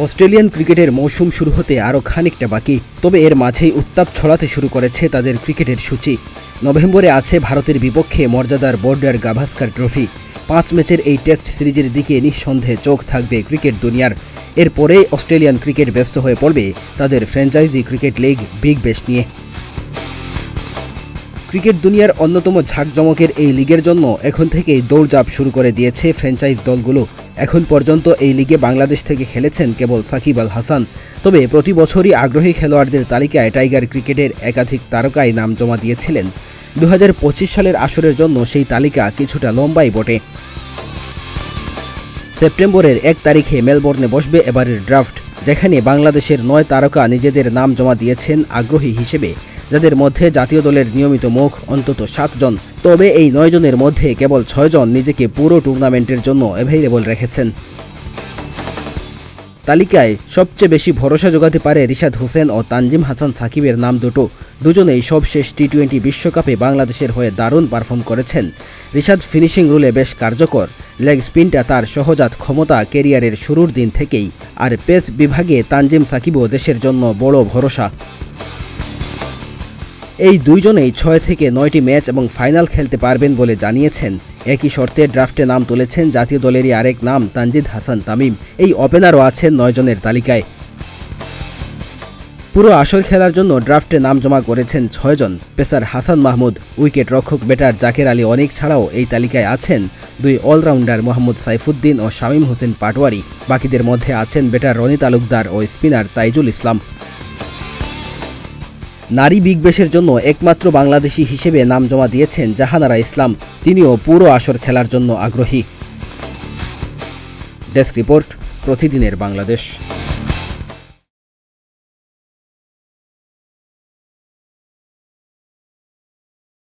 Australian ক্রিকেটের মৌসুম শুরু হতে আরও খানিকটা বাকি, তবে এর মাঝেই উত্তাপ ছড়াতে শুরু করেছে তাদের ক্রিকেটের সূচি। নভেম্বরে আছে ভারতের বিপক্ষে মর্যাদার বর্ডার গাভাস্কার ট্রফি। 5 ম্যাচের এই টেস্ট সিরিজের দিকে নিঃসন্দেহে চোখ থাকবে ক্রিকেট দুনিয়ার। এরপরেই অস্ট্রেলিয়ান ক্রিকেট ব্যস্ত হয়ে পড়বে তাদের franchise cricket league Big Bash নিয়ে। ক্রিকেট দুনিয়ার অন্যতম ঝাঁকজমকের এই লিগের জন্য এখন থেকেই দৌড়ঝাঁপ শুরু করে দিয়েছে ফ্র্যাঞ্চাইজ দলগুলো। এখন পর্যন্ত এই লিগে বাংলাদেশ থেকে খেলেছেন কেবল সাকিব আল হাসান। তবে প্রতি বছরই আগ্রহী খেলোয়াড়দের তালিকায় টাইগার ক্রিকেটের একাধিক তারকাই নাম জমা দিয়েছিলেন। 2025 সালের আসরের জন্য সেই তালিকা কিছুটা লম্বাই বটে। সেপ্টেম্বরের 1 তারিখে মেলবোর্নে বসবে এবারের ড্রাফট, যেখানে বাংলাদেশের 9 তারকা নিজেদের নাম জমা দিয়েছেন আগ্রহী হিসেবে, যাদের মধ্যে জাতীয় দলের নিয়মিত মুখ অন্তত 7 জন। তবে এই 9 জনের মধ্যে কেবল 6 জন নিজেকে পুরো টুর্নামেন্টের জন্য অ্যাভেইলেবল রেখেছেন। তালিকায় সবচেয়ে বেশি ভরসা জোগাতে পারে রিশাদ হোসেন ও তানজিম হাসান সাকিবের নাম দুটো। দুজনেই সবশেষ টি-20 বিশ্বকাপে বাংলাদেশের হয়ে দারুণ পারফর্ম করেছেন। রিশাদ ফিনিশিং রুলে বেশ কার্যকর, লেগ স্পিনটা তার সহজাত ক্ষমতা ক্যারিয়ারের শুরুর দিন থেকেই। আর পেস বিভাগে তানজিম সাকিবও দেশের জন্য বড় ভরসা। এই দুইজনেই 6 থেকে 9টি ম্যাচ এবং ফাইনাল খেলতে পারবেন বলে জানিয়েছেন। একই শর্তে ড্রাফটে নাম তুলেছেন জাতীয় দলেরই আরেক নাম তানজিদ হাসান তামিম। এই ওপেনারও আছেন 9 জনের তালিকায়। পুরো আসর খেলার জন্য ড্রাফটে নাম জমা করেছেন 6 জন। পেসার হাসান মাহমুদ, উইকেট রক্ষক ব্যাটার জাকের আলী অনিক ছাড়াও এই তালিকায় আছেন 2 অলরাউন্ডার মোহাম্মদ সাইফুদ্দিন ও শামীম হোসেন পাটোয়ারি। বাকিদের মধ্যে আছেন ব্যাটার রনি তালুকদার ও স্পিনার তাইজুল ইসলাম। নারী বিগ ব্যাশের জন্য একমাত্র বাংলাদেশি হিসেবে নাম জমা দিয়েছেন জাহানারা ইসলাম। তিনিও পুরো আসর খেলার জন্য আগ্রহী। ডেস্ক রিপোর্ট, প্রতিদিনের বাংলাদেশ।